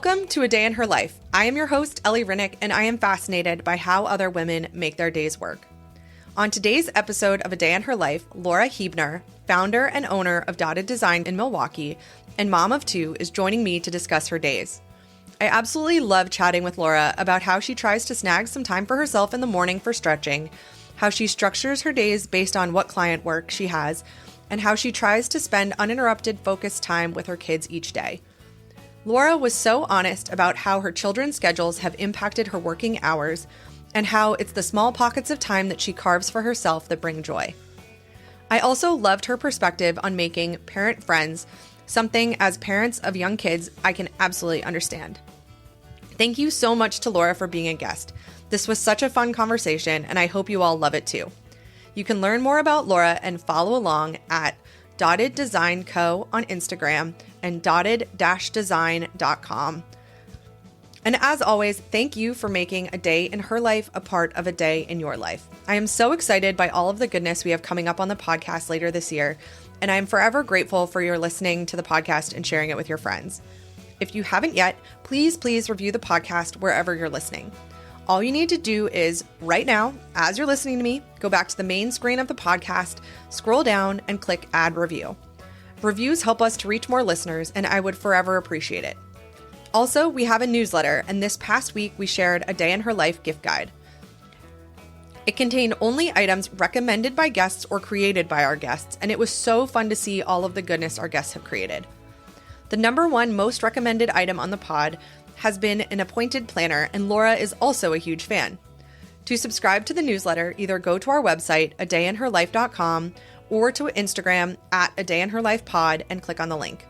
Welcome to A Day in Her Life. I am your host, Ellie Rinnick, and I am fascinated by how other women make their days work. On today's episode of A Day in Her Life, Laura Huebner, founder and owner of Dotted Design in Milwaukee and mom of two, is joining me to discuss her days. I absolutely love chatting with Laura about how she tries to snag some time for herself in the morning for stretching, how she structures her days based on what client work she has, and how she tries to spend uninterrupted, focused time with her kids each day. Laura was so honest about how her children's schedules have impacted her working hours and how it's the small pockets of time that she carves for herself that bring joy. I also loved her perspective on making parent friends something as parents of young kids I can absolutely understand. Thank you so much to Laura for being a guest. This was such a fun conversation, and I hope you all love it too. You can learn more about Laura and follow along at Dotted Design Co. on Instagram and dotted-design.com. And as always, thank you for making a day in her life a part of a day in your life. I am so excited by all of the goodness we have coming up on the podcast later this year, and I am forever grateful for your listening to the podcast and sharing it with your friends. If you haven't yet, please review the podcast wherever you're listening. All you need to do is, right now, as you're listening to me, go back to the main screen of the podcast, scroll down, and click Add Review. Reviews help us to reach more listeners, and I would forever appreciate it. Also, we have a newsletter, and this past week we shared a Day in Her Life gift guide. It contained only items recommended by guests or created by our guests, and it was so fun to see all of the goodness our guests have created. The number one most recommended item on the pod has been an appointed planner, and Laura is also a huge fan. To subscribe to the newsletter, either go to our website, adayinherlife.com, or to Instagram at adayinherlifepod and click on the link.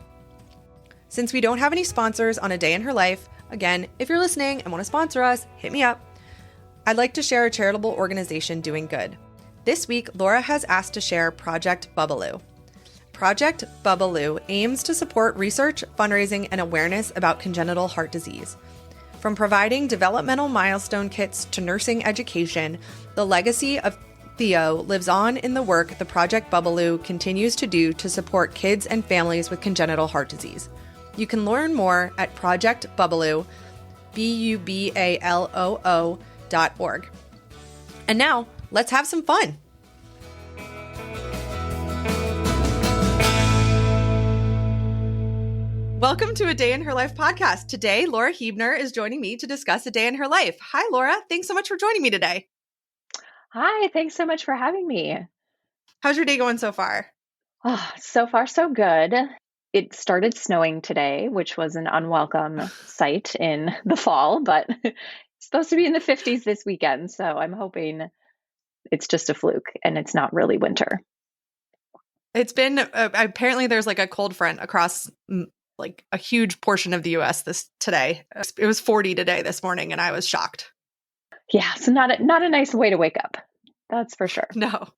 Since we don't have any sponsors on A Day in Her Life, again, if you're listening and want to sponsor us, hit me up. I'd like to share a charitable organization doing good. This week, Laura has asked to share Project Bubbaloo. Project Bubbaloo aims to support research, fundraising, and awareness about congenital heart disease. From providing developmental milestone kits to nursing education, the legacy of Theo lives on in the work the Project Bubbaloo continues to do to support kids and families with congenital heart disease. You can learn more at Project Bubbaloo, BUBALOO.org. And now, let's have some fun. Welcome to A Day in Her Life podcast. Today, Laura Huebner is joining me to discuss a day in her life. Hi, Laura. Thanks so much for joining me today. Hi, thanks so much for having me. How's your day going so far? Oh, so far, so good. It started snowing today, which was an unwelcome sight in the fall, but it's supposed to be in the 50s this weekend. So I'm hoping it's just a fluke and it's not really winter. It's been, apparently there's like a cold front across like a huge portion of the US today. It was 40 today this morning and I was shocked. Yeah, so not a nice way to wake up. That's for sure. No.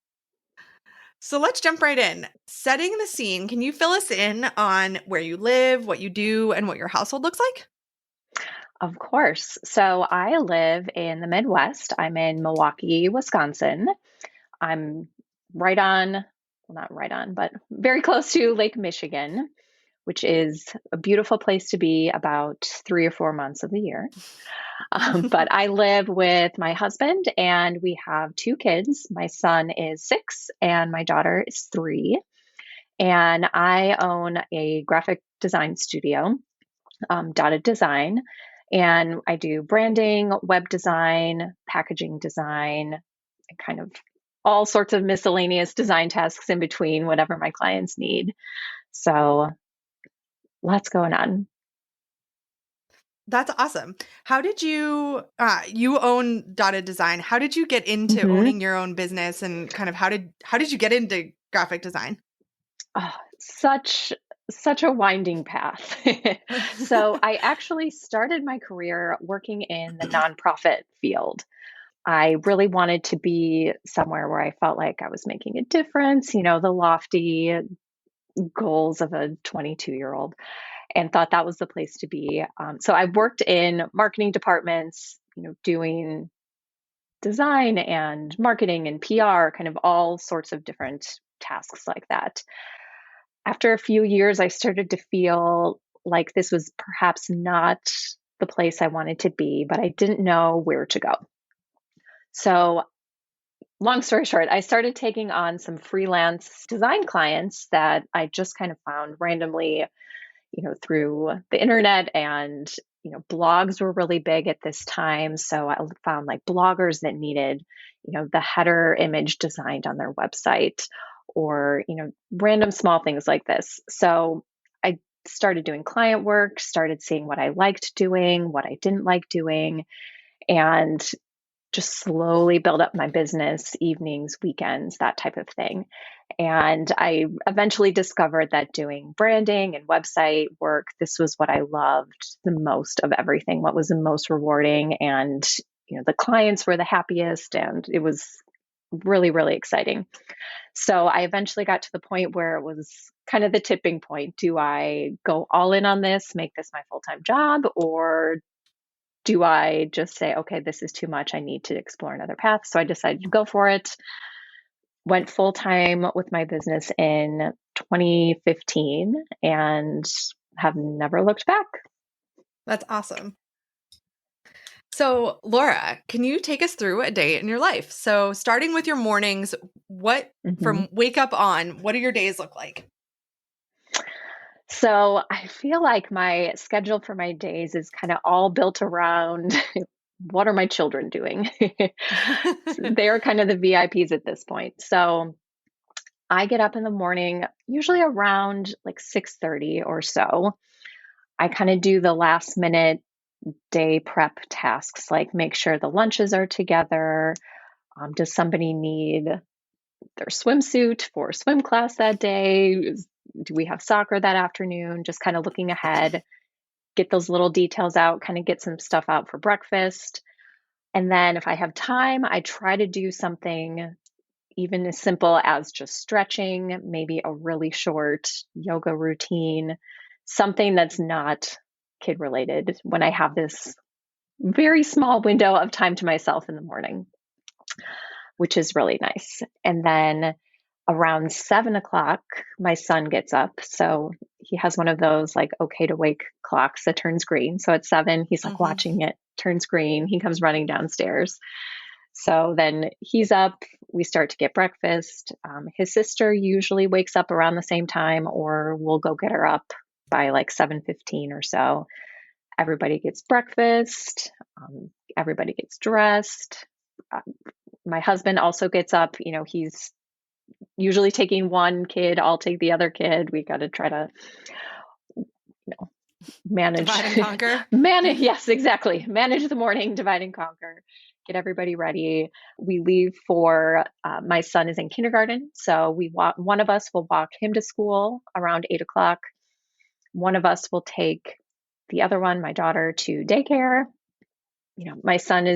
So let's jump right in. Setting the scene, can you fill us in on where you live, what you do, and what your household looks like? Of course. So I live in the Midwest. I'm in Milwaukee, Wisconsin. I'm not right on, but very close to Lake Michigan, which is a beautiful place to be about 3 or 4 months of the year. But I live with my husband and we have 2 kids. My son is 6 and my daughter is 3. And I own a graphic design studio, Dotted Design. And I do branding, web design, packaging design, and kind of all sorts of miscellaneous design tasks in between, whatever my clients need. So lots going on. That's awesome. How did you own Dotted Design? How did you get into owning your own business, and kind of how did you get into graphic design? Oh, such a winding path. So I actually started my career working in the nonprofit field. I really wanted to be somewhere where I felt like I was making a difference, the lofty goals of a 22-year-old. And thought that was the place to be. So I worked in marketing departments, doing design and marketing and PR, kind of all sorts of different tasks like that. After a few years, I started to feel like this was perhaps not the place I wanted to be, but I didn't know where to go. So, long story short, I started taking on some freelance design clients that I just kind of found randomly, through the internet, and blogs were really big at this time. So I found like bloggers that needed, the header image designed on their website, or random small things like this. So I started doing client work, started seeing what I liked doing, what I didn't like doing, and just slowly build up my business, evenings, weekends, that type of thing. And I eventually discovered that doing branding and website work, this was what I loved the most of everything, what was the most rewarding. And, the clients were the happiest, and it was really, really exciting. So I eventually got to the point where it was kind of the tipping point. Do I go all in on this, make this my full-time job, or do I just say, okay, this is too much, I need to explore another path? So I decided to go for it. Went full time with my business in 2015 and have never looked back. That's awesome. So, Laura, can you take us through a day in your life? So, starting with your mornings, from wake up on, what do your days look like? So, I feel like my schedule for my days is kind of all built around what are my children doing? They're kind of the VIPs at this point. So, I get up in the morning, usually around like 6:30 or so. I kind of do the last minute day prep tasks, like make sure the lunches are together. Does somebody need their swimsuit for swim class that day? Do we have soccer that afternoon? Just kind of looking ahead, get those little details out, kind of get some stuff out for breakfast. And then if I have time, I try to do something even as simple as just stretching, maybe a really short yoga routine, something that's not kid related when I have this very small window of time to myself in the morning, which is really nice. And then around 7 o'clock, my son gets up. So he has one of those like okay to wake clocks that turns green. So at 7, he's like watching it, turns green. He comes running downstairs. So then he's up, we start to get breakfast. His sister usually wakes up around the same time, or we'll go get her up by like 7:15 or so. Everybody gets breakfast. Everybody gets dressed. My husband also gets up. He's usually taking one kid. I'll take the other kid. We got to try to, manage. Divide and conquer. Yes, exactly. Manage the morning, divide and conquer. Get everybody ready. We leave for, my son is in kindergarten. So one of us will walk him to school around 8 o'clock. One of us will take the other one, my daughter, to daycare. My son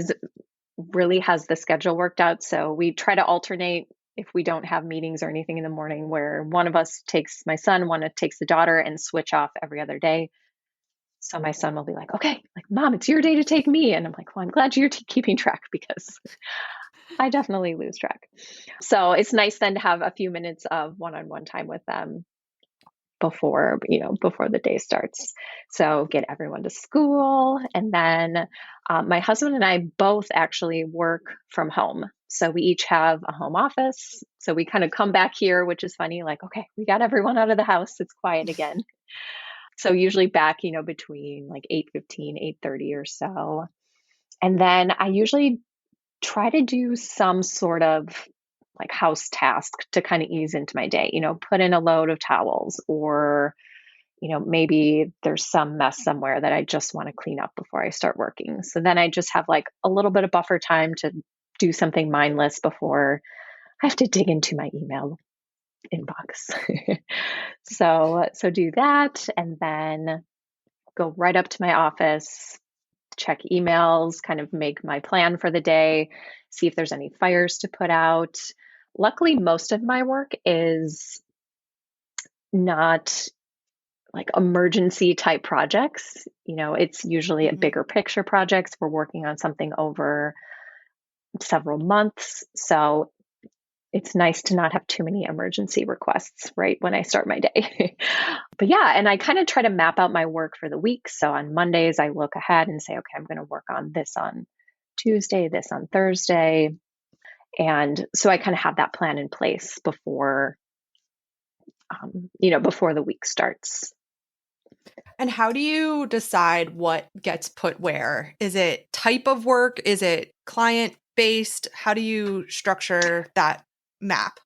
really has the schedule worked out. So we try to alternate if we don't have meetings or anything in the morning, where one of us takes my son, one takes the daughter, and switch off every other day. So my son will be like, okay, like, Mom, it's your day to take me. And I'm like, well, I'm glad you're keeping track, because I definitely lose track. So it's nice then to have a few minutes of one-on-one time with them before the day starts. So get everyone to school. And then my husband and I both actually work from home. So we each have a home office. So we kind of come back here, which is funny, like, okay, we got everyone out of the house. It's quiet again. So usually back, between like 8:15, 8:30 or so. And then I usually try to do some sort of like house task to kind of ease into my day, put in a load of towels, or, maybe there's some mess somewhere that I just want to clean up before I start working. So then I just have like a little bit of buffer time to do something mindless before I have to dig into my email inbox. So do that, and then go right up to my office, check emails, kind of make my plan for the day, see if there's any fires to put out. Luckily, most of my work is not like emergency type projects. It's usually a bigger picture projects. We're working on something over several months. So it's nice to not have too many emergency requests right when I start my day. But yeah, and I kind of try to map out my work for the week. So on Mondays, I look ahead and say, okay, I'm going to work on this on Tuesday, this on Thursday. And so I kind of have that plan in place before the week starts. And how do you decide what gets put where? Is it type of work? Is it client based? How do you structure that map?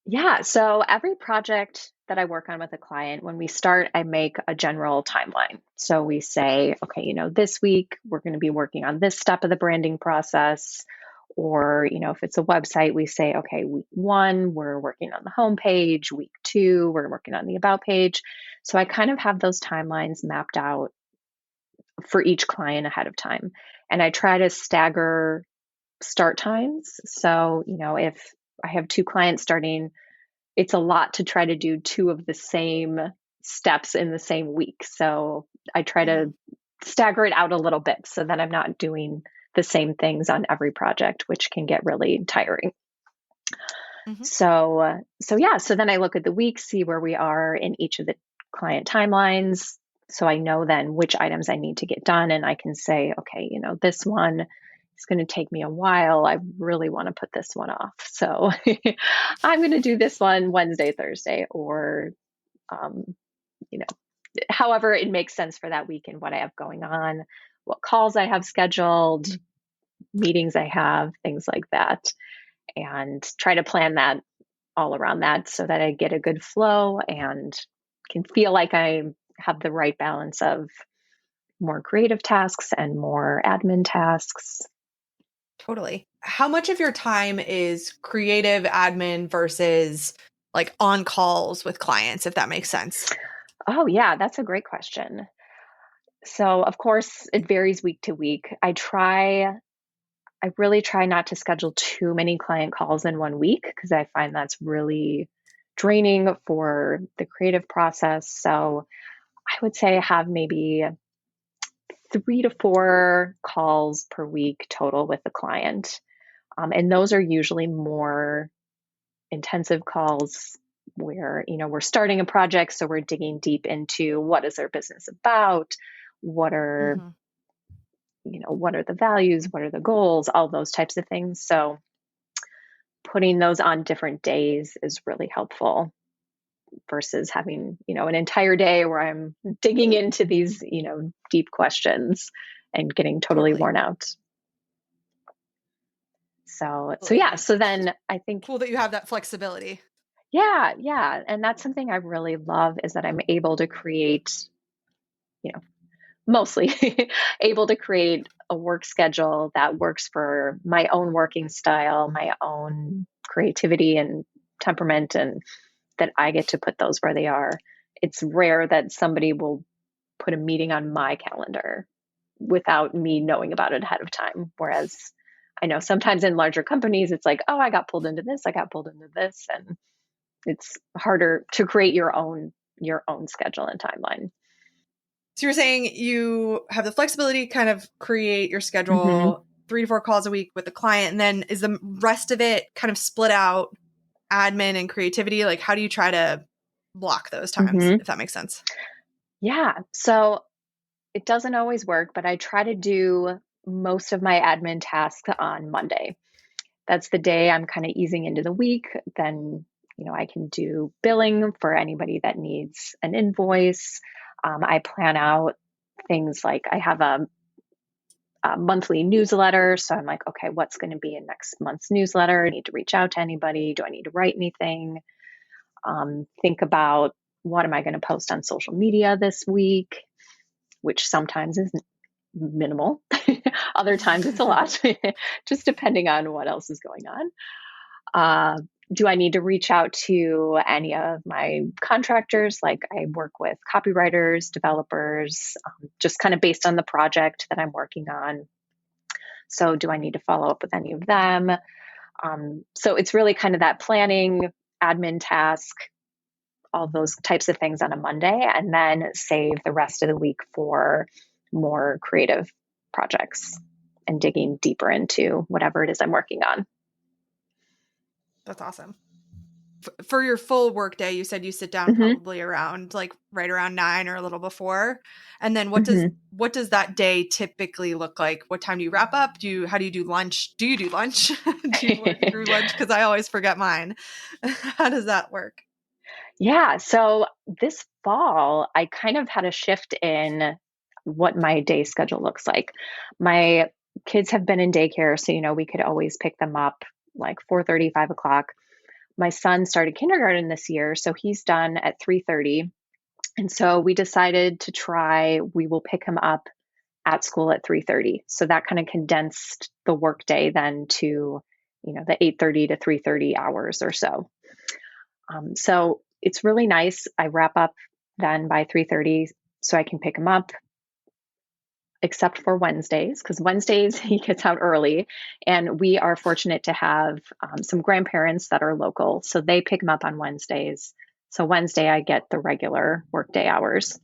Yeah. So every project that I work on with a client, when we start, I make a general timeline. So we say, okay, this week we're going to be working on this step of the branding process. Or, if it's a website, we say, okay, week 1, we're working on the homepage. Week 2, we're working on the about page. So I kind of have those timelines mapped out for each client ahead of time. And I try to stagger start times. So, if I have 2 clients starting, it's a lot to try to do 2 of the same steps in the same week. So I try Mhm. to stagger it out a little bit so that I'm not doing the same things on every project, which can get really tiring. Mhm. So yeah, so then I look at the week, see where we are in each of the client timelines. So I know then which items I need to get done, and I can say, okay, this one is going to take me a while. I really want to put this one off. So I'm going to do this one Wednesday, Thursday, or, um, you know, however it makes sense for that week and what I have going on, what calls I have scheduled, meetings I have, things like that, and try to plan that all around that so that I get a good flow and can feel like I have the right balance of more creative tasks and more admin tasks. Totally. How much of your time is creative admin versus like on calls with clients, if that makes sense? Oh, yeah, that's a great question. So, of course, it varies week to week. I really try not to schedule too many client calls in one week because I find that's really draining for the creative process. So, I would say I have maybe 3 to 4 calls per week total with the client. And those are usually more intensive calls where, we're starting a project. So we're digging deep into what is their business about? What are, Mhm. what are the values? What are the goals? All those types of things. So putting those on different days is really helpful versus having, an entire day where I'm digging into these, deep questions and getting totally Totally. worn out. So Totally. yeah, so then I think, Cool that you have that flexibility. yeah, yeah, and that's something I really love is that I'm able to create, you know, mostly able to create a work schedule that works for my own working style, my own creativity and temperament, and that I get to put those where they are. It's rare that somebody will put a meeting on my calendar without me knowing about it ahead of time. Whereas I know sometimes in larger companies, it's like, oh, I got pulled into this, I got pulled into this, and it's harder to create your own schedule and timeline. So you're saying you have the flexibility to kind of create your Mm-hmm. schedule 3 to 4 calls a week with the client, and then is the rest of it kind of split out admin and creativity? Like, how do you try to block those times, Mm-hmm. if that makes sense? Yeah. So it doesn't always work, but I try to do most of my admin tasks on Monday. That's the day I'm kind of easing into the week. Then, I can do billing for anybody that needs an invoice. I plan out things like I have a monthly newsletter. So I'm like, okay, what's going to be in next month's newsletter? I need to reach out to anybody. Do I need to write anything? Think about what am I going to post on social media this week, which sometimes is minimal. Other times it's a lot, just depending on what else is going on. Do I need to reach out to any of my contractors? Like I work with copywriters, developers, just kind of based on the project that I'm working on. So, do I need to follow up with any of them? So, it's really kind of that planning, admin task, all those types of things on a Monday, and then save the rest of the week for more creative projects and digging deeper into whatever it is I'm working on. That's awesome. For your full work day, you said you sit down Hmm. probably around like right around 9 or a little before. And then Hmm. what does that day typically look like? What time do you wrap up? How do you do lunch? Do you do lunch? Do you work through lunch? Because I always forget mine. How does that work? Yeah. So this fall, I kind of had a shift in what my day schedule looks like. My kids have been in daycare, so we could always pick them up like 4:30, 5 o'clock. My son started kindergarten this year, so he's done at 3:30. And so we decided to try, we will pick him up at school at 3:30. So that kind of condensed the workday then to, the 8:30 to 3:30 hours or so. So it's really nice. I wrap up then by 3:30 so I can pick him up, except for Wednesdays, because Wednesdays he gets out early. And we are fortunate to have some grandparents that are local. So they pick him up on Wednesdays. So Wednesday, I get the regular workday hours.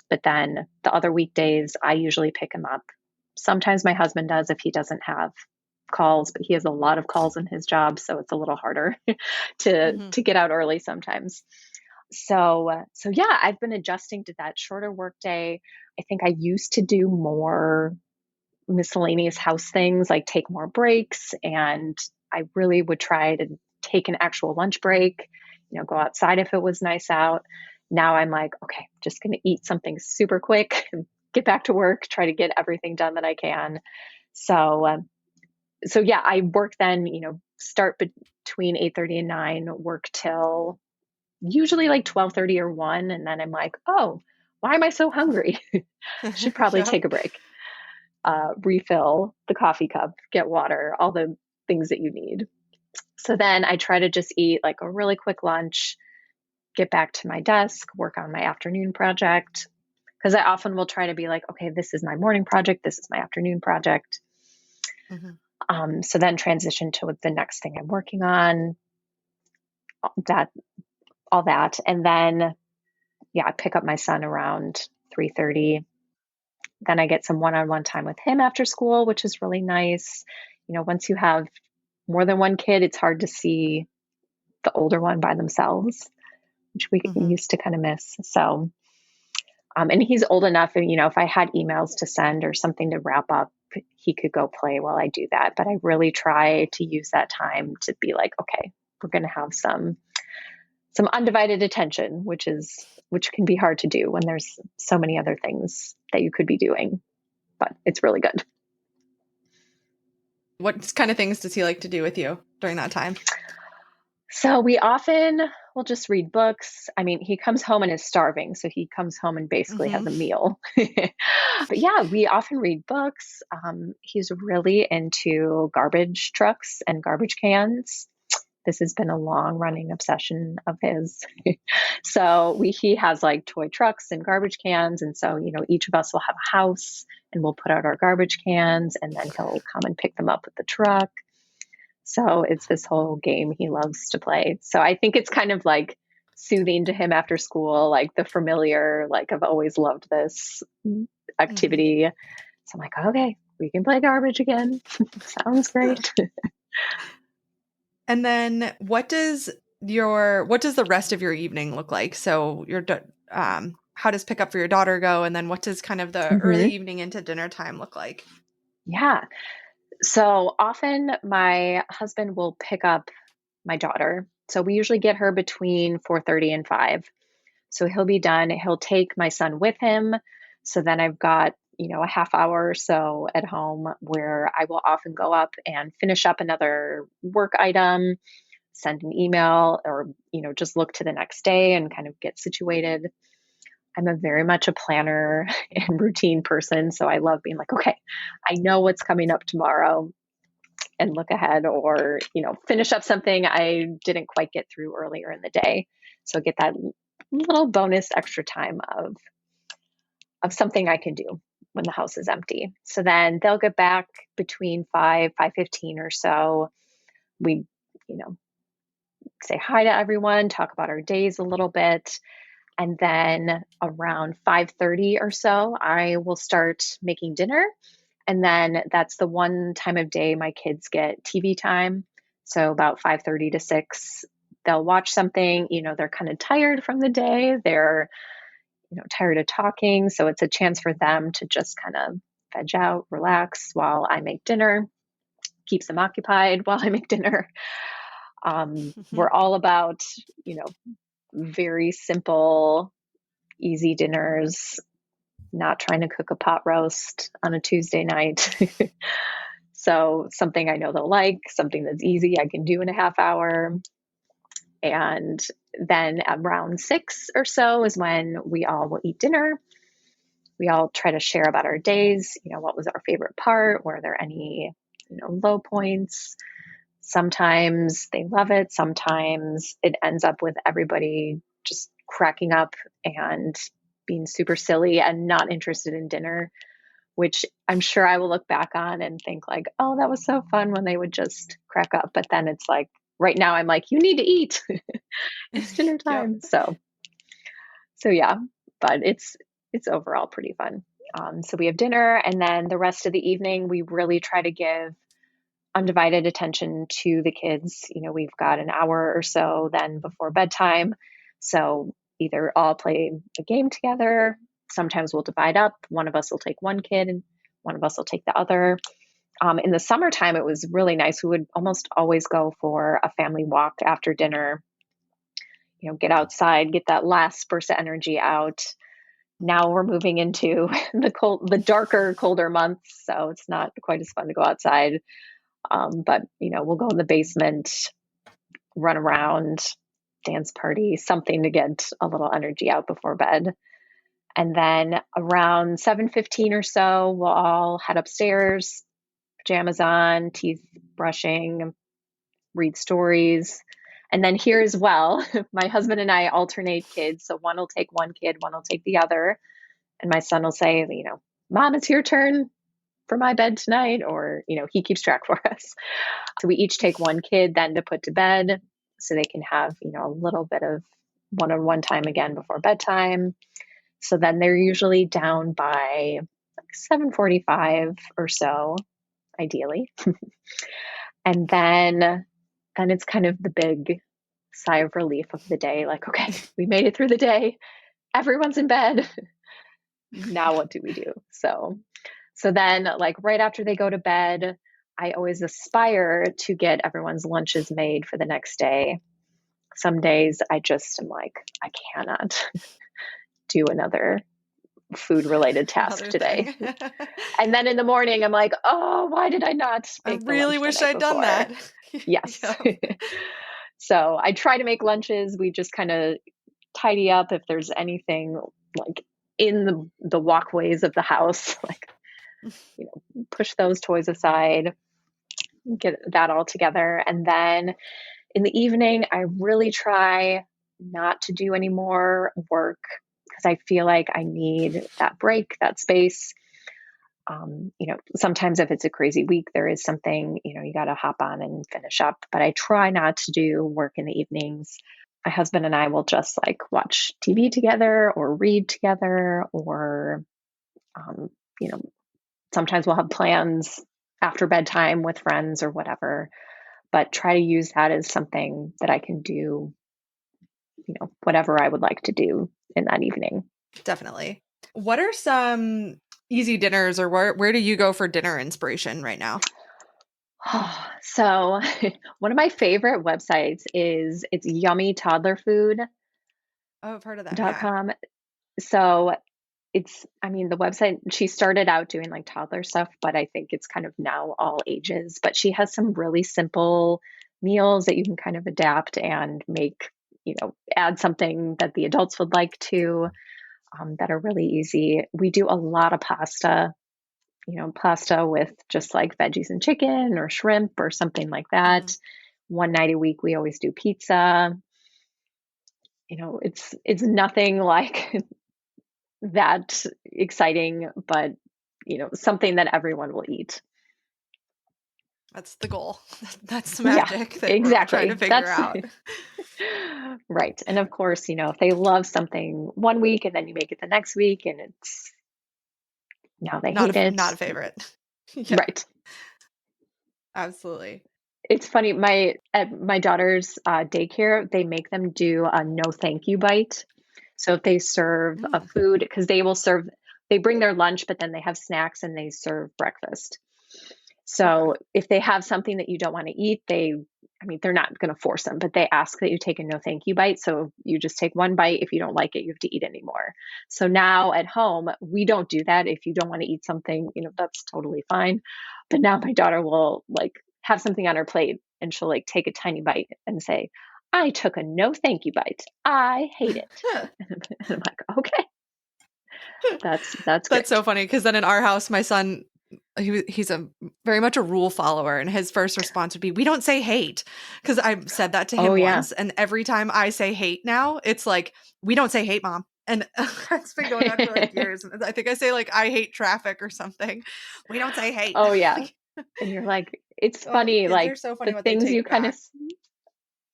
But then the other weekdays, I usually pick him up. Sometimes my husband does if he doesn't have calls, but he has a lot of calls in his job, so it's a little harder Hmm. to get out early sometimes. So yeah, I've been adjusting to that shorter workday. I think I used to do more miscellaneous house things, like take more breaks, and I really would try to take an actual lunch break, go outside if it was nice out. Now I'm like, okay, just going to eat something super quick, get back to work, try to get everything done that I can. So yeah, I work then, start between 8:30 and 9, work till usually like 12:30 or 1, and then I'm like, "Oh, why am I so hungry? Should probably Yep. take a break." Refill the coffee cup, get water, all the things that you need. So then I try to just eat like a really quick lunch, get back to my desk, work on my afternoon project. Because I often will try to be like, okay, this is my morning project, this is my afternoon project. Hmm. So then transition to the next thing I'm working on, that all that, and then yeah, I pick up my son around 3:30. Then I get some one-on-one time with him after school, which is really nice. Once you have more than one kid, it's hard to see the older one by themselves, which we Hmm. used to kind of miss. So, and he's old enough, and if I had emails to send or something to wrap up, he could go play while I do that. But I really try to use that time to be like, okay, we're going to have some undivided attention, which can be hard to do when there's so many other things that you could be doing. But it's really good. What kind of things does he like to do with you during that time? So we often will just read books. I mean, he comes home and is starving, so he comes home and basically has Hmm. a meal. But yeah, we often read books. He's really into garbage trucks and garbage cans. This has been a long running obsession of his. So he has like toy trucks and garbage cans. And so, each of us will have a house and we'll put out our garbage cans and then he'll come and pick them up with the truck. So it's this whole game he loves to play. So I think it's kind of like soothing to him after school, like the familiar, like I've always loved this Hmm. activity. So I'm like, okay, we can play garbage again. Sounds great. And then what does the rest of your evening look like? So how does pick up for your daughter go? And then what does kind of the early Hmm. evening into dinner time look like? Yeah. So often my husband will pick up my daughter. So we usually get her between 4:30 and 5. So he'll be done. He'll take my son with him. So then I've got, a half hour or so at home where I will often go up and finish up another work item, send an email, or, just look to the next day and kind of get situated. I'm a very much a planner and routine person. So I love being like, okay, I know what's coming up tomorrow and look ahead or, finish up something I didn't quite get through earlier in the day. So get that little bonus extra time of something I can do when the house is empty. So then they'll get back between 5:15 or so. We, you know, say hi to everyone, talk about our days a little bit. And then around 5:30 or so, I will start making dinner. And then that's the one time of day my kids get TV time. So about 5:30 to 6, they'll watch something, they're kind of tired from the day. They're, tired of talking. So it's a chance for them to just kind of veg out, relax while I make dinner, keeps them occupied while I make dinner. We're all about, very simple, easy dinners, not trying to cook a pot roast on a Tuesday night. So something I know they'll like, something that's easy I can do in a half hour. And then around 6 or so is when we all will eat dinner. We all try to share about our days. What was our favorite part? Were there any, low points? Sometimes they love it. Sometimes it ends up with everybody just cracking up and being super silly and not interested in dinner, which I'm sure I will look back on and think like, oh, that was so fun when they would just crack up. But then it's like, right now I'm like, you need to eat. It's dinner Yep. time. So yeah, but it's overall pretty fun. So we have dinner, and then the rest of the evening, we really try to give undivided attention to the kids. We've got an hour or so then before bedtime. So either all play a game together. Sometimes we'll divide up. One of us will take one kid and one of us will take the other. In the summertime, it was really nice. We would almost always go for a family walk after dinner, get outside, get that last burst of energy out. Now we're moving into the darker, colder months. So it's not quite as fun to go outside. But we'll go in the basement, run around, dance party, something to get a little energy out before bed. And then around 7:15 or so, we'll all head upstairs, pajamas on, teeth brushing, read stories. And then here as well, my husband and I alternate kids. So one will take one kid, one will take the other. And my son will say, Mom, it's your turn for my bed tonight. Or, he keeps track for us. So we each take one kid then to put to bed so they can have, a little bit of one-on-one time again before bedtime. So then they're usually down by like 7:45 or so, ideally. And then it's kind of the big sigh of relief of the day. Like, okay, we made it through the day. Everyone's in bed. Now what do we do? So then like right after they go to bed, I always aspire to get everyone's lunches made for the next day. Some days I just am like, I cannot do another food related task today. And then in the morning, I'm like, oh, why did I not make I really wish I'd done that. Yes. So I try to make lunches. We just kind of tidy up if there's anything like in the walkways of the house, like, push those toys aside, get that all together. And then in the evening, I really try not to do any more work because I feel like I need that break, that space. Sometimes if it's a crazy week, there is something, you got to hop on and finish up, but I try not to do work in the evenings. My husband and I will just like watch TV together or read together, or, sometimes we'll have plans after bedtime with friends or whatever, but try to use that as something that I can do, whatever I would like to do in that evening. Definitely. What are some easy dinners, or where do you go for dinner inspiration right now? So one of my favorite websites it's yummytoddlerfood.com. Oh, I've heard of that. Yeah. So the website, she started out doing like toddler stuff, but I think it's kind of now all ages. But she has some really simple meals that you can kind of adapt and make, add something that the adults would like to, that are really easy. We do a lot of pasta, pasta with just like veggies and chicken or shrimp or something like that. Mm-hmm. One night a week, we always do pizza. It's nothing like that exciting, but something that everyone will eat. That's the goal. That's the magic that exactly. we're all trying to figure out. Right. And of course, if they love something one week and then you make it the next week and it's now they hate it. Not a favorite. Yeah. Right. Absolutely. It's funny. At my daughter's daycare, they make them do a no thank you bite. So if they serve a Mm. food, because they bring their lunch, but then they have snacks and they serve breakfast. Okay. So if they have something that you don't want to eat, I mean, they're not going to force them, but they ask that you take a no thank you bite. So you just take one bite. If you don't like it, you have to eat anymore. So now at home, we don't do that. If you don't want to eat something, that's totally fine. But now my daughter will like have something on her plate and she'll like take a tiny bite and say, I took a no thank you bite. I hate it. And I'm like, okay, that's That's great. so funny because then in our house, my son, he's a very much a rule follower, and his first response would be, "We don't say hate," because I said that to Oh him yeah. once, and every time I say hate now, it's like, "We don't say hate, mom," and that's been going on for like years. I think I say like I hate traffic or something. We don't say hate. Oh yeah. And you're like, it's Oh, funny, kids like are so funny the what they things you take kind of, back.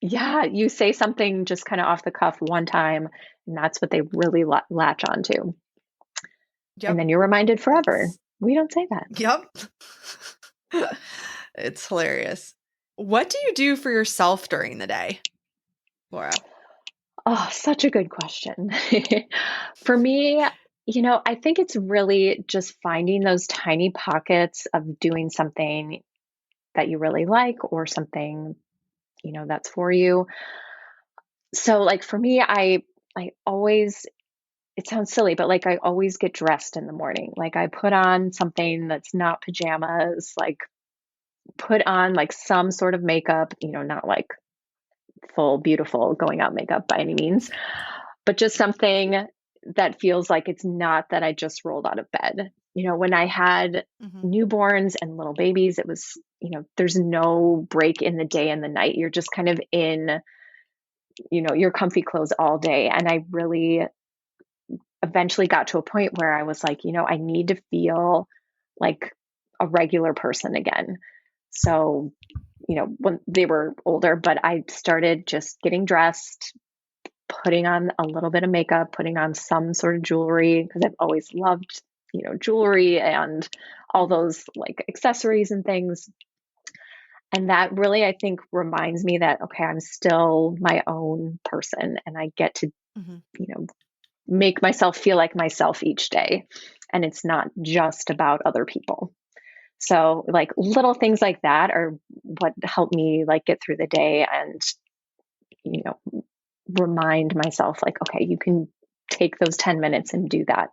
yeah, you say something just kind of off the cuff one time, and that's what they really latch onto. And Yep, then you're reminded forever. it's We don't say that. yep. It's hilarious. What do you do for yourself during the day, Laura? Oh, such a good question. For me, I think it's really just finding those tiny pockets of doing something that you really like or something, that's for you. So like for me, I always it sounds silly, but like I always get dressed in the morning. Like I put on something that's not pajamas, like put on like some sort of makeup, not like full beautiful going out makeup by any means, but just something that feels like it's not that I just rolled out of bed. When I had Mhm. newborns and little babies, it was, there's no break in the day and the night. You're just kind of in, your comfy clothes all day. And I really eventually got to a point where I was like, I need to feel like a regular person again. So, when they were older, but I started just getting dressed, putting on a little bit of makeup, putting on some sort of jewelry because I've always loved, jewelry and all Mhm. those like accessories and things. And that really, I think, reminds me that, okay, I'm still my own person and I get to, Mhm. you know, make myself feel like myself each day. And it's not just about other people. So, like, little things like that are what help me like get through the day and, you know, remind myself like, okay, you can take those 10 minutes and do that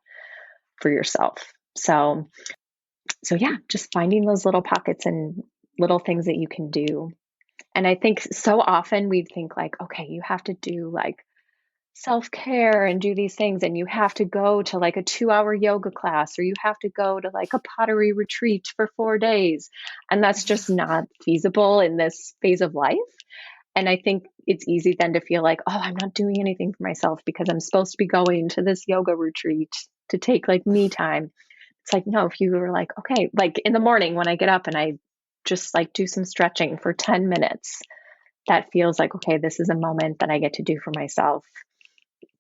for yourself. So yeah, just finding those little pockets and little things that you can do. And I think so often we think like, okay, you have to do like self care and do these things, and you have to go to like a 2 hour yoga class, or you have to go to like a pottery retreat for 4 days. And that's just not feasible in this phase of life. And I think it's easy then to feel like, oh, I'm not doing anything for myself because I'm supposed to be going to this yoga retreat to take like me time. It's like, no, if you were like, okay, like in the morning when I get up and I just like do some stretching for 10 minutes, that feels like, okay, this is a moment that I get to do for myself,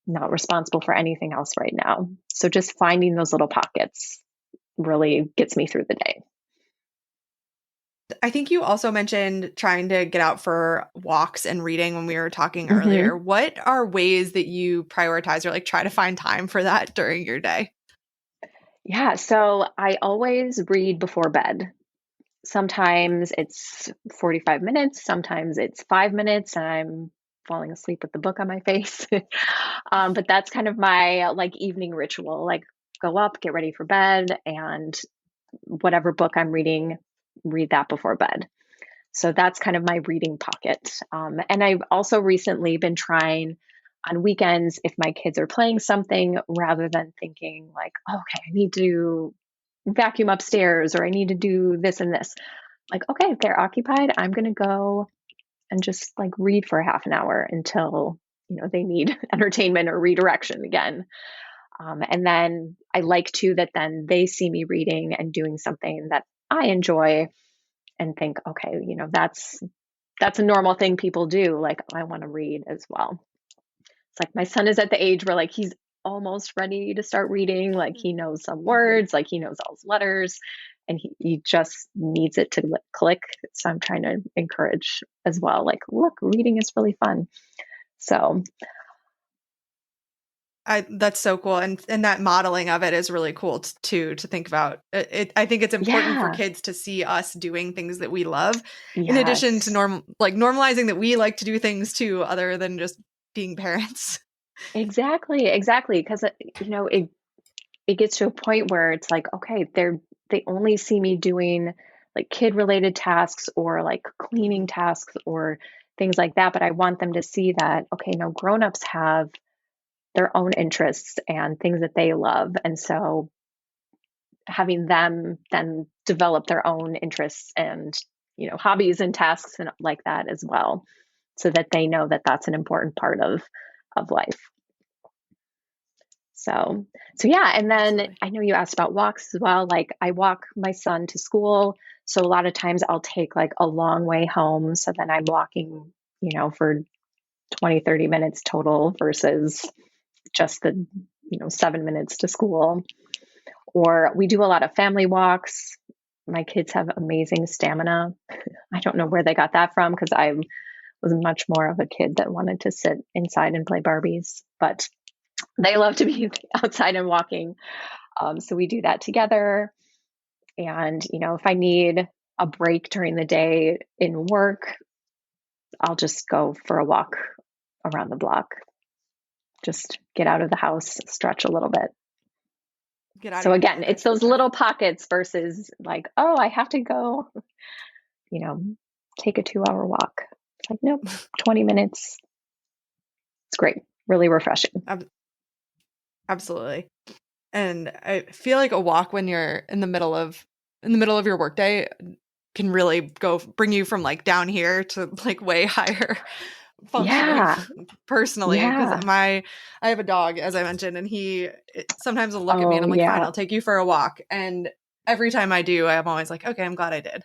not responsible for anything else right now. So just finding those little pockets really gets me through the day. I think you also mentioned trying to get out for walks and reading when we were talking Hmm. earlier. What are ways that you prioritize or like try to find time for that during your day? Yeah. So I always read before bed. Sometimes it's 45 minutes, sometimes it's 5 minutes, and I'm falling asleep with the book on my face. But that's kind of my like evening ritual, like go up, get ready for bed, and whatever book I'm reading, read that before bed. So that's kind of my reading pocket. And I've also recently been trying on weekends if my kids are playing something rather than thinking like, oh, okay, I need to vacuum upstairs or I need to do this and this. Like, okay, if they're occupied, I'm going to go and just like read for half an hour until, they need entertainment or redirection again. And then I like to that then they see me reading and doing something that I enjoy and think, okay, that's a normal thing people do. Like, I want to read as well. It's like my son is at the age where like he's almost ready to start reading. Like he knows some Mhm. words, like he knows all his letters. and he just needs it to click. So I'm trying to encourage as well, like, look, reading is really fun. So that's so cool, and that modeling of it is really cool too, to think about. I think it's important for yeah, kids to see us doing things that we love, in addition to yes, normalizing that we like to do things too, other than just being parents. exactly. Because it gets to a point where it's like, okay, they only see me doing like kid related tasks or like cleaning Mhm. tasks or things like that. But I want them to see that, okay, no, grown-ups have their own interests and things that they love. And so having them then develop their own interests and, hobbies and tasks and like that as well, so that they know that that's an important part of life. So yeah, and then Absolutely. I know you asked about walks as well. Like I walk my son to school, so a lot of times I'll take like a long way home, so then I'm walking, for 20, 30 minutes total versus just the, 7 minutes to school. Or we do a lot of family walks. My kids have amazing stamina. I don't know where they got that from because I was much more of a kid that wanted to sit inside and play Barbies, but they love to be outside and walking. So we do that together. And, if I need a break during the day in work, I'll just go for a walk around the block, just get out of the house, stretch a little bit. Get out of So your again, comfort it's those zone. little pockets versus like, oh, I have to go, you know, take a 2-hour walk. It's like, nope, 20 minutes. It's great. Really refreshing. Absolutely. And I feel like a walk when you're in the middle of your workday can really go bring you from like down here to like way higher functioning Yeah. personally, because Yeah. I have a dog, as I mentioned, and sometimes will look at me and Oh, I'm like, fine, yeah. I'll take you for a walk. And every time I do, I'm always like, okay, I'm glad I did.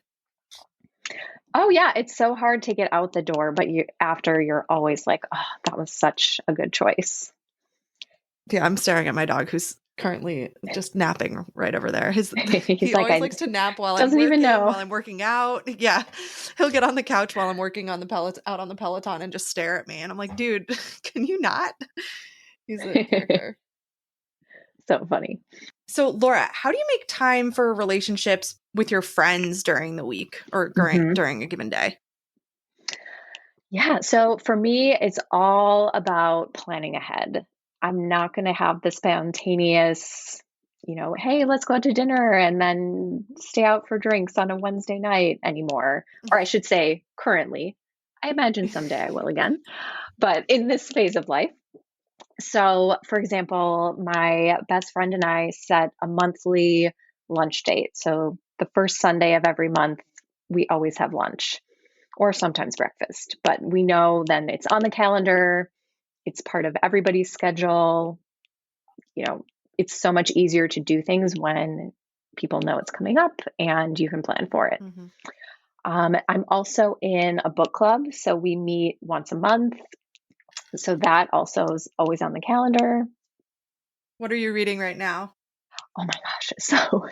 Oh, yeah. It's so hard to get out the door, but after you're always like, oh, that was such a good choice. Yeah, I'm staring at my dog who's currently just napping right over there. He's He like, always I likes to nap while I'm doesn't even working, know. while I'm working out. Yeah. He'll get on the couch while I'm working on the out on the Peloton and just stare at me. And I'm like, dude, can you not? He's a character. So funny. So, Laura, how do you make time for relationships with your friends during the week or hmm during a given day? Yeah. So for me, it's all about planning ahead. I'm not going to have the spontaneous, hey, let's go out to dinner and then stay out for drinks on a Wednesday night anymore. Or I should say, currently. I imagine someday I will again, but in this phase of life. So, for example, my best friend and I set a monthly lunch date. So, the first Sunday of every month, we always have lunch or sometimes breakfast, but we know then it's on the calendar, it's part of everybody's schedule. You know, it's so much easier to do things when people know it's coming up and you can plan for it. Mhm. I'm also in a book club, so we meet once a month. So that also is always on the calendar. What are you reading right now? Oh my gosh. So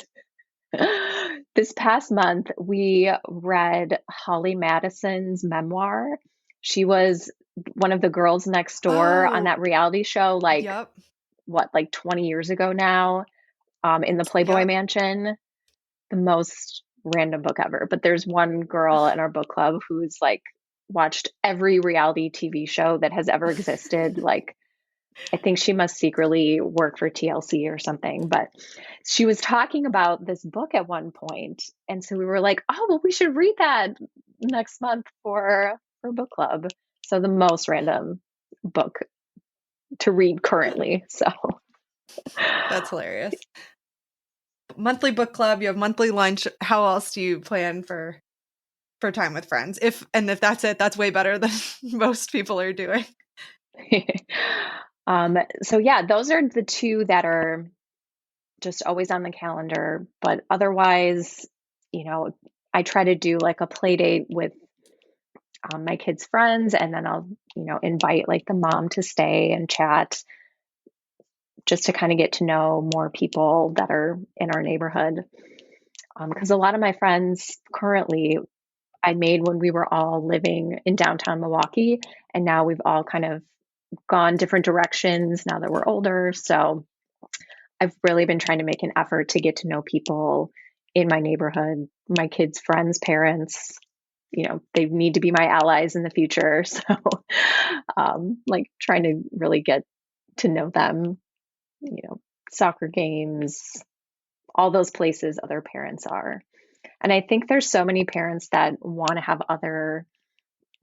this past month, we read Holly Madison's memoir. She was one of the girls next door on that Oh, reality show, like yep. what, like 20 years ago now, in the Playboy Yep. Mansion. The most random book ever. But there's one girl in our book club who's like watched every reality TV show that has ever existed. Like, I think she must secretly work for TLC or something, but she was talking about this book at one point, and so we were like, "Oh, well, we should read that next month for book club." So the most random book to read currently. So That's hilarious. Monthly book club, you have monthly lunch. How else do you plan for time with friends? If that's it, that's way better than most people are doing. so yeah, those are the two that are just always on the calendar. But otherwise, you know, I try to do like a play date with my kids' friends, and then I'll, invite like the mom to stay and chat just to kind of get to know more people that are in our neighborhood. Because a lot of my friends currently I made when we were all living in downtown Milwaukee, and now we've all kind of gone different directions now that we're older. So I've really been trying to make an effort to get to know people in my neighborhood, my kids' friends, parents. They need to be my allies in the future. So, like trying to really get to know them, you know, soccer games, all those places other parents are. And I think there's so many parents that want to have other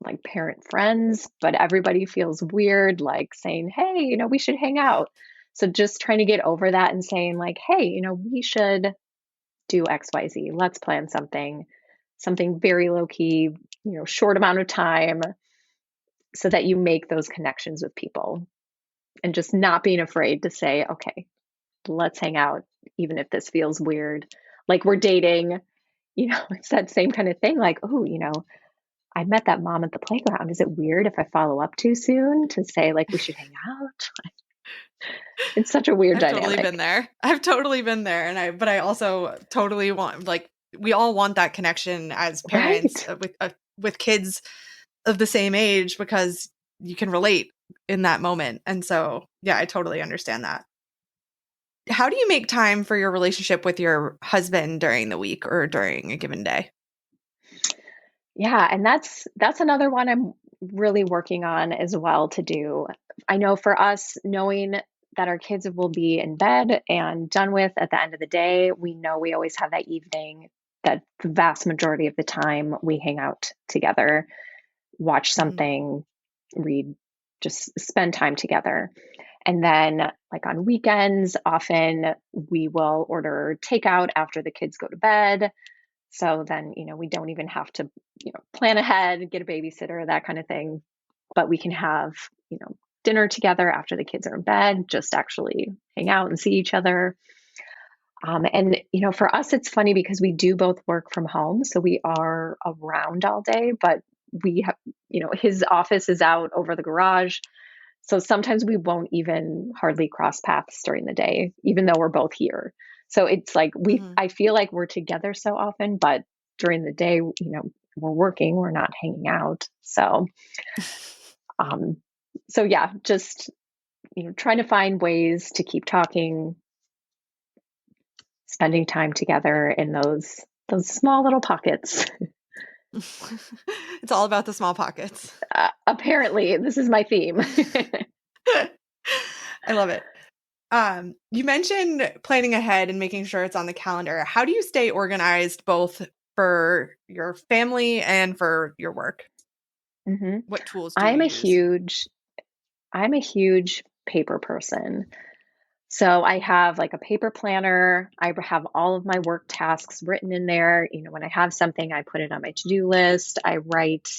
like parent friends, but everybody feels weird, like saying, hey, we should hang out. So just trying to get over that and saying, like, hey, we should do XYZ. Let's plan something very low key, short amount of time so that you make those connections with people and just not being afraid to say, okay, let's hang out, even if this feels weird. Like we're dating, it's that same kind of thing. Like, oh, I met that mom at the playground. Is it weird if I follow up too soon to say like we should hang out? It's such a weird I've totally dynamic. been there. I've totally been there. But I also totally want, like, we all want that connection as parents Right. with kids of the same age because you can relate in that moment. And so, yeah, I totally understand that. How do you make time for your relationship with your husband during the week or during a given day? Yeah, and that's another one I'm really working on as well to do. I know for us, knowing that our kids will be in bed and done with at the end of the day, we know we always have that evening that the vast majority of the time we hang out together, watch Mhm. something, read, just spend time together. And then, like on weekends, often we will order takeout after the kids go to bed. So then, we don't even have to, plan ahead, get a babysitter, that kind of thing. But we can have, dinner together after the kids are in bed, just actually hang out and see each other. And, for us, it's funny because we do both work from home. So we are around all day, but we have, his office is out over the garage. So sometimes we won't even hardly cross paths during the day, even though we're both here. So it's like Mhm. I feel like we're together so often, but during the day, we're working, we're not hanging out. Um, so yeah, just, trying to find ways to keep talking, spending time together in those small little pockets. It's all about the small pockets. Apparently, this is my theme. I love it. You mentioned planning ahead and making sure it's on the calendar. How do you stay organized both for your family and for your work? hmm What tools do you I'm a use? huge I'm a huge paper person. So I have like a paper planner. I have all of my work tasks written in there. When I have something, I put it on my to-do list. I write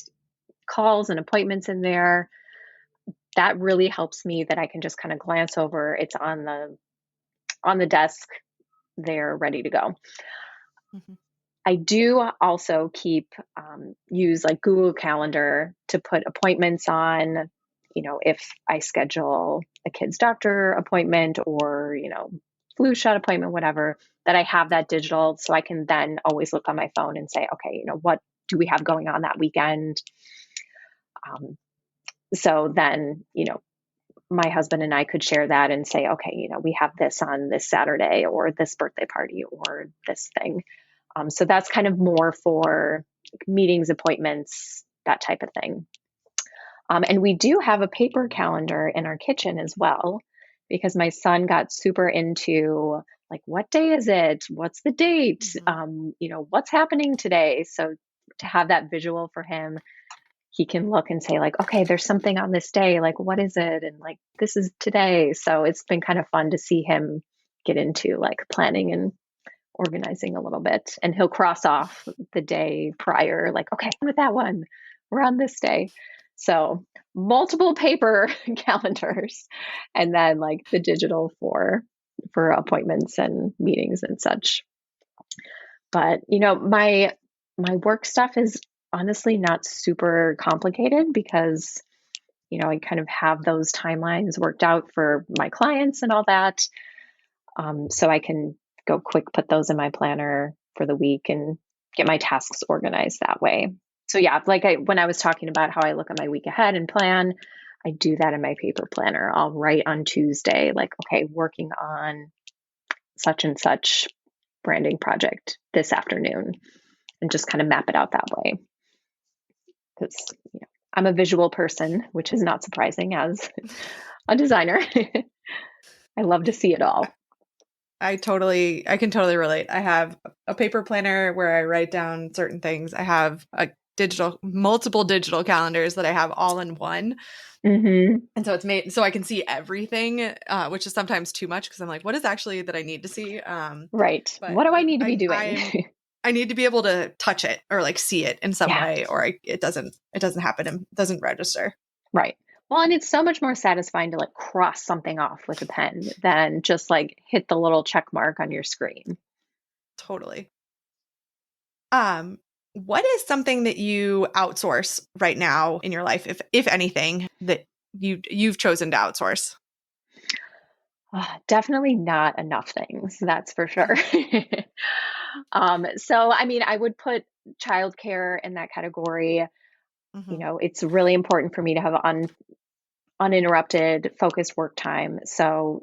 calls and appointments in there. That really helps me that I can just kind of glance over. It's on the desk there ready to go. Mhm. I do also use like Google Calendar to put appointments on, if I schedule a kid's doctor appointment or, flu shot appointment, whatever, that I have that digital so I can then always look on my phone and say, okay, what do we have going on that weekend? Um, so then, my husband and I could share that and say, okay, we have this on this Saturday or this birthday party or this thing. So that's kind of more for meetings, appointments, that type of thing. And we do have a paper calendar in our kitchen as well, because my son got super into like, what day is it? What's the date? Mhm. What's happening today? So to have that visual for him, he can look and say like, okay, there's something on this day. Like, what is it? And like, this is today. So it's been kind of fun to see him get into like planning and organizing a little bit. And he'll cross off the day prior, like, okay, I'm with that one. We're on this day. So multiple paper calendars and then like the digital for appointments and meetings and such. But my work stuff is honestly not super complicated because I kind of have those timelines worked out for my clients and all that. So I can go quick, put those in my planner, for the week and get my tasks organized that way. So yeah, when I was talking about how I look at my week ahead and plan, I do that in my paper planner. I'll write on Tuesday, like, okay, working on such and such branding project this afternoon, and just kind of map it out that way. Because I'm a visual person, which is not surprising as a designer. I love to see it all. I can totally relate. I have a paper planner where I write down certain things. I have multiple digital calendars that I have all in one. Mm-hmm. And so it's made so I can see everything, which is sometimes too much because I'm like, what is actually that I need to see? Right. But What do I need to be doing? I need to be able to touch it or like see it in some Yeah. way, or it doesn't happen and doesn't register. Right. Well, and it's so much more satisfying to like cross something off with a pen than just like hit the little check mark on your screen. Totally. What is something that you outsource right now in your life, if anything, that you've chosen to outsource? Definitely not enough things, that's for sure. So I mean, I would put childcare in that category. Mm-hmm. It's really important for me to have uninterrupted, focused work time. So,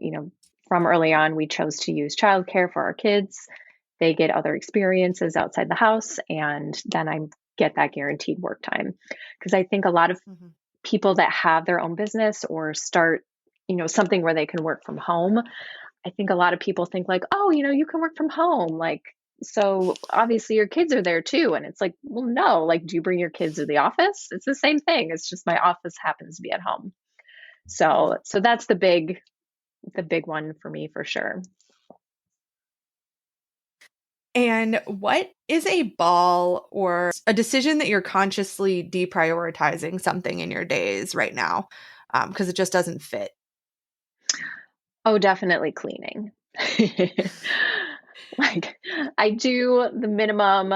from early on, we chose to use childcare for our kids. They get other experiences outside the house, and then I get that guaranteed work time. Because I think a lot of Mm-hmm. people that have their own business or start, something where they can work from home, I think a lot of people think like, oh, you can work from home. Like, so obviously your kids are there too. And it's like, well, no, like, do you bring your kids to the office? It's the same thing. It's just my office happens to be at home. Mm-hmm. So that's the big one for me for sure. And what is a ball or a decision that you're consciously deprioritizing something in your days right now because it just doesn't fit? Oh, definitely cleaning. Like I do the minimum,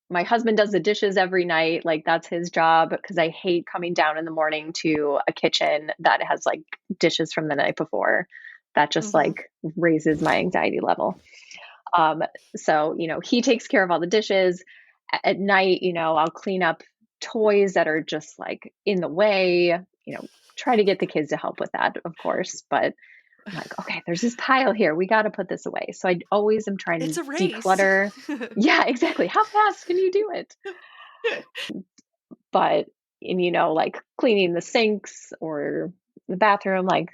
my husband does the dishes every night. Like that's his job because I hate coming down in the morning to a kitchen that has like dishes from the night before. That just Mm-hmm. like raises my anxiety level. Um, so, he takes care of all the dishes. At night, I'll clean up toys that are just like in the way, try to get the kids to help with that, of course. But I'm like, okay, there's this pile here. We got to put this away. So I always am trying It's a to race. declutter. Yeah, exactly. How fast can you do it? But, like cleaning the sinks or the bathroom, like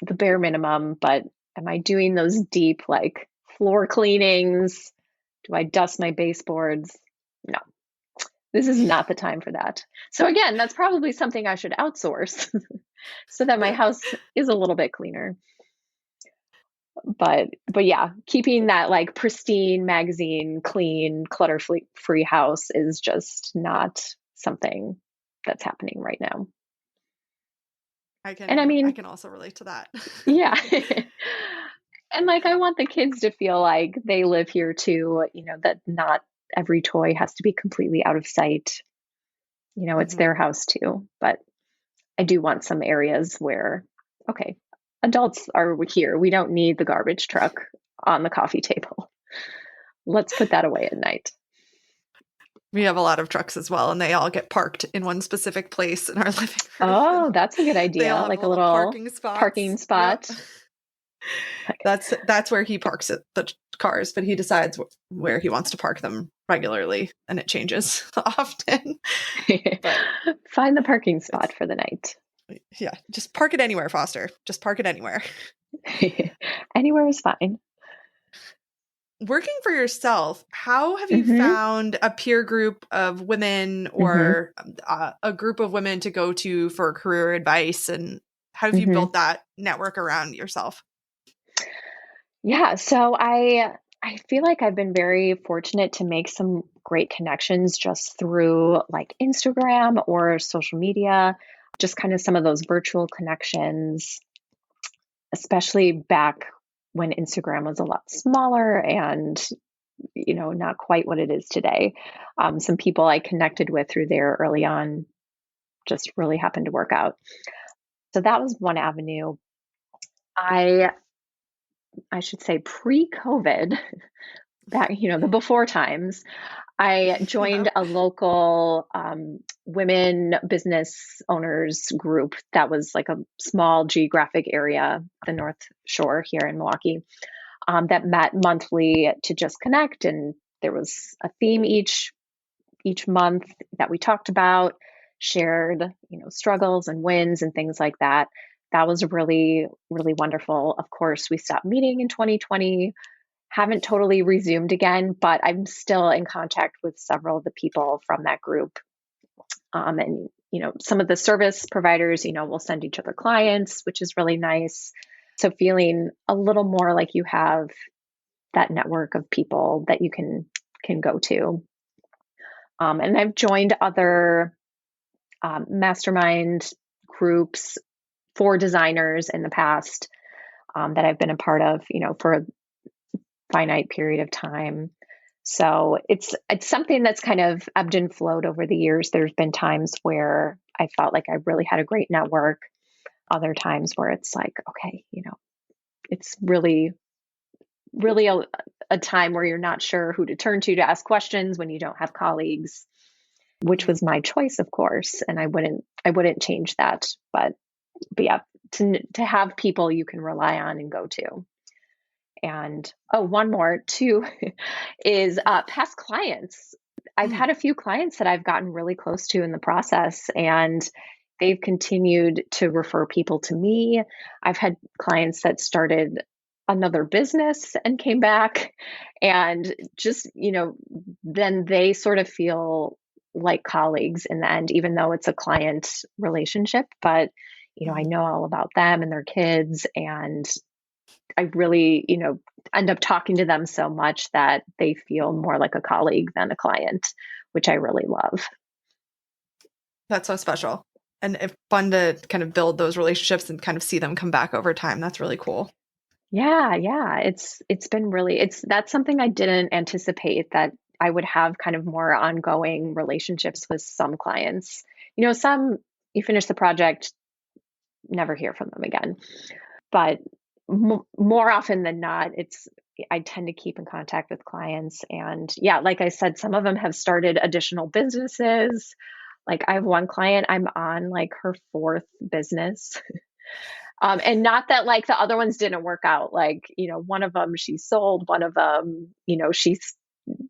the bare minimum. But am I doing those deep, like floor cleanings? Do I dust my baseboards? No, this is not the time for that. So again, that's probably something I should outsource so that my house is a little bit cleaner. But yeah, keeping that like pristine, magazine, clean, clutter-free house is just not something that's happening right now. And I I mean, can also relate to that. yeah. And like I want the kids to feel like they live here too, that not every toy has to be completely out of sight. It's Mm-hmm. their house too. But I do want some areas where, okay, adults are here. We don't need the garbage truck on the coffee table. Let's put that away at night. We have a lot of trucks as well, and they all get parked in one specific place in our living room. Oh, that's a good They all idea. have Like a little little parking spots. parking Yep. spot. That's where he parks the cars, but he decides where he wants to park them regularly, and it changes often. But Find the parking it's spot for the night. yeah, just park it anywhere, Foster. Just park it anywhere. Anywhere is fine. Working for yourself, how have you Mm-hmm. found a peer group of women Mm-hmm. or a group of women to go to for career advice, and how have you Mm-hmm. built that network around yourself? Yeah, so I feel like I've been very fortunate to make some great connections just through like Instagram or social media, just kind of some of those virtual connections, especially back when Instagram was a lot smaller and not quite what it is today. Some people I connected with through there early on just really happened to work out. So that was one avenue. I I should say pre-COVID, back, the before times, I Yep. joined a local women business owners group that was like a small geographic area, the North Shore here in Milwaukee, that met monthly to just connect. And there was a theme each month that we talked about, shared, struggles and wins and things like that. That was really, really wonderful. Of course, we stopped meeting in 2020, haven't totally resumed again, but I'm still in contact with several of the people from that group. And, some of the service providers, will send each other clients, which is really nice. So feeling a little more like you have that network of people that you can go to. And I've joined other mastermind groups for designers in the past, that I've been a part of, for a finite period of time. So it's something that's kind of ebbed and flowed over the years. There's been times where I felt like I really had a great network. Other times where it's like, okay, it's really, really a time where you're not sure who to turn to ask questions when you don't have colleagues, which Mhm. was my choice, of course, and I wouldn't change that. But yeah, to have people you can rely on and go to. And oh, one more too is past clients. I've Mm. had a few clients that I've gotten really close to in the process, and they've continued to refer people to me. I've had clients that started another business and came back, and just, then they sort of feel like colleagues in the end, even though it's a client relationship. But, I Mhm. know all about them and their kids, and I really, end up talking to them so much that they feel more like a colleague than a client, which I really love. That's so special. And it's fun to kind of build those relationships and kind of see them come back over time. That's really cool. Yeah, yeah. It's been really that's something I didn't anticipate, that I would have kind of more ongoing relationships with some clients. Some you finish the project, never hear from them again. But more often than not, I tend to keep in contact with clients. And yeah, like I said, some of them have started additional businesses. Like I have one client, I'm on like her fourth business. And not that like the other ones didn't work out. Like, one of them she sold, one of them, she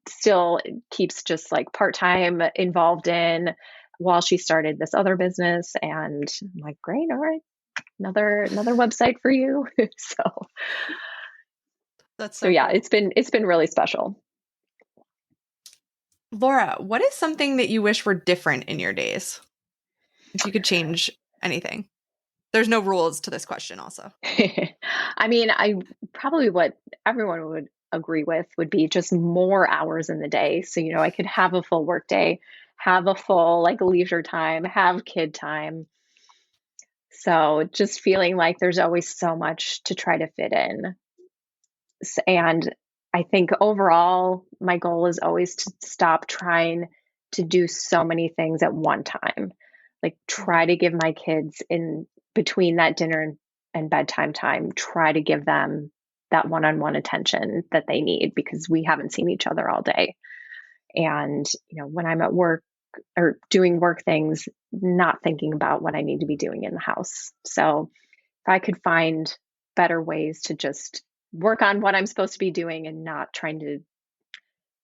still keeps just like part time involved in, while she started this other business. And I'm like, great, all right, another website for you. so That's so so yeah, cool. it's been really special. Laura, what is something that you wish were different in your days? If you could change anything. There's no rules to this question, also. I mean, I probably what everyone would agree with would be just more hours in the day. So, I could have a full work day, have a full like leisure time, have kid time. So just feeling like there's always so much to try to fit in. And I think overall, my goal is always to stop trying to do so many things at one time. Like, Mhm. try to give my kids in between that dinner and bedtime time, try to give them that one on one attention that they need, because we haven't seen each other all day. And, when I'm at work or doing work things, not thinking about what I need to be doing in the house. So, if I could find better ways to just work on what I'm supposed to be doing and not trying to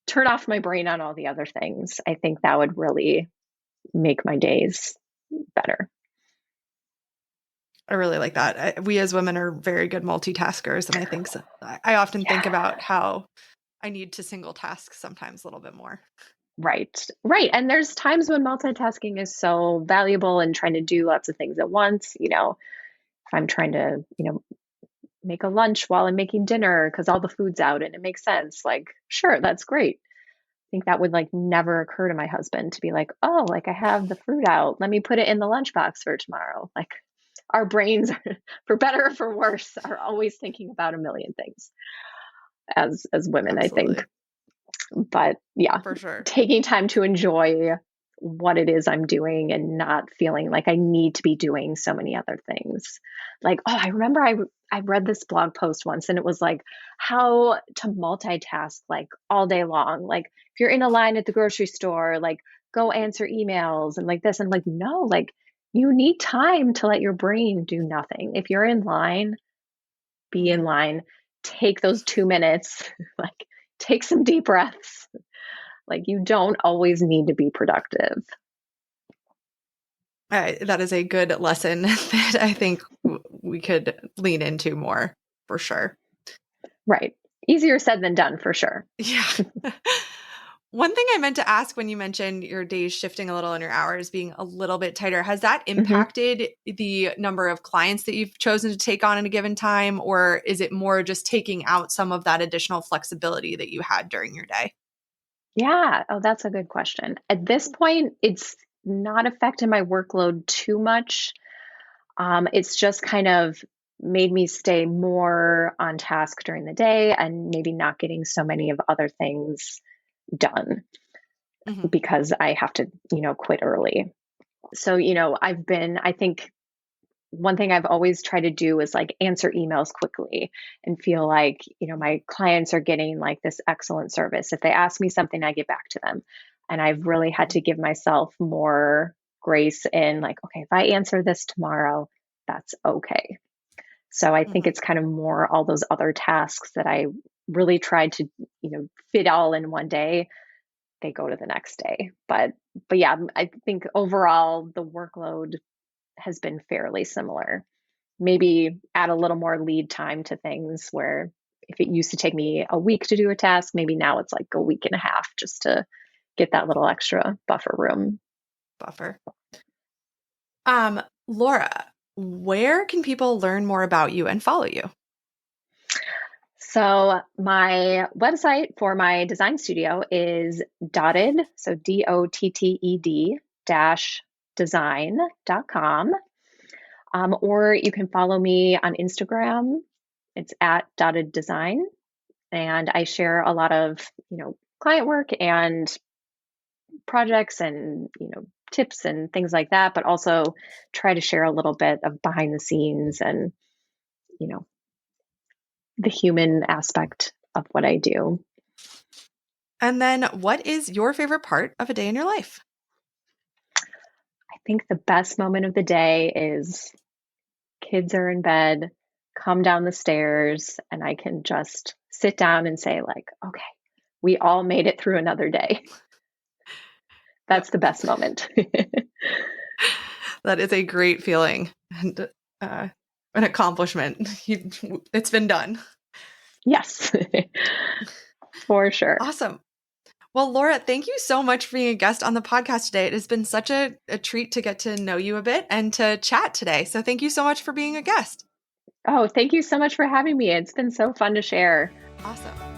turn off my brain on all the other things, I think that would really make my days better. I really like that. We as women are very good multitaskers. And I think so. I often think Yeah. about how I need to single task sometimes a little bit more. Right. Right. And there's times when multitasking is so valuable and trying to do lots of things at once. If I'm trying to, make a lunch while I'm making dinner because all the food's out and it makes sense, like, sure, that's great. Think that would like never occur to my husband to be like, oh, like I have the fruit out. Let me put it in the lunchbox for tomorrow. Like our brains, for better or for worse, are always thinking about a million things as women, I think. Absolutely. But yeah, For sure. taking time to enjoy what it is I'm doing and not feeling like I need to be doing so many other things. Like, oh, I remember I read this blog post once and it was like how to multitask like all day long. Like if you're in a line at the grocery store, like go answer emails and like this. And I'm like, no, like you need time to let your brain do nothing. If you're in line, be in line, take those 2 minutes, like take some deep breaths. Like you don't always need to be productive. That is a good lesson that I think we could lean into more for sure. Right. Easier said than done for sure. Yeah. One thing I meant to ask when you mentioned your days shifting a little and your hours being a little bit tighter, has that impacted the number of clients that you've chosen to take on in a given time? Or is it more just taking out some of that additional flexibility that you had during your day? Yeah. Oh, that's a good question. At this point, it's not affected my workload too much. It's just kind of made me stay more on task during the day and maybe not getting so many of other things done Mm-hmm. because I have to, quit early. So, I think one thing I've always tried to do is like answer emails quickly and feel like, my clients are getting like this excellent service. If they ask me something, I get back to them. And I've really had to give myself more grace in like, okay, if I answer this tomorrow, that's okay. So I think it's kind of more all those other tasks that I really tried to, fit all in one day. They go to the next day. But yeah, I think overall the workload has been fairly similar. Maybe add a little more lead time to things where if it used to take me a week to do a task, maybe now it's like a week and a half just to get that little extra buffer room. Buffer. Laura, where can people learn more about you and follow you? So my website for my design studio is dotted, so DOTTED dash design.com. Or you can follow me on Instagram. It's at dotted design. And I share a lot of, client work and projects and, tips and things like that, but also try to share a little bit of behind the scenes and, the human aspect of what I do. And then what is your favorite part of a day in your life? I think the best moment of the day is kids are in bed, come down the stairs, and I can just sit down and say, like, okay, we all made it through another day. That's the best moment. That is a great feeling and an accomplishment. It's been done. Yes, for sure. Awesome. Well, Laura, thank you so much for being a guest on the podcast today. It has been such a treat to get to know you a bit and to chat today. So thank you so much for being a guest. Oh, thank you so much for having me. It's been so fun to share. Awesome.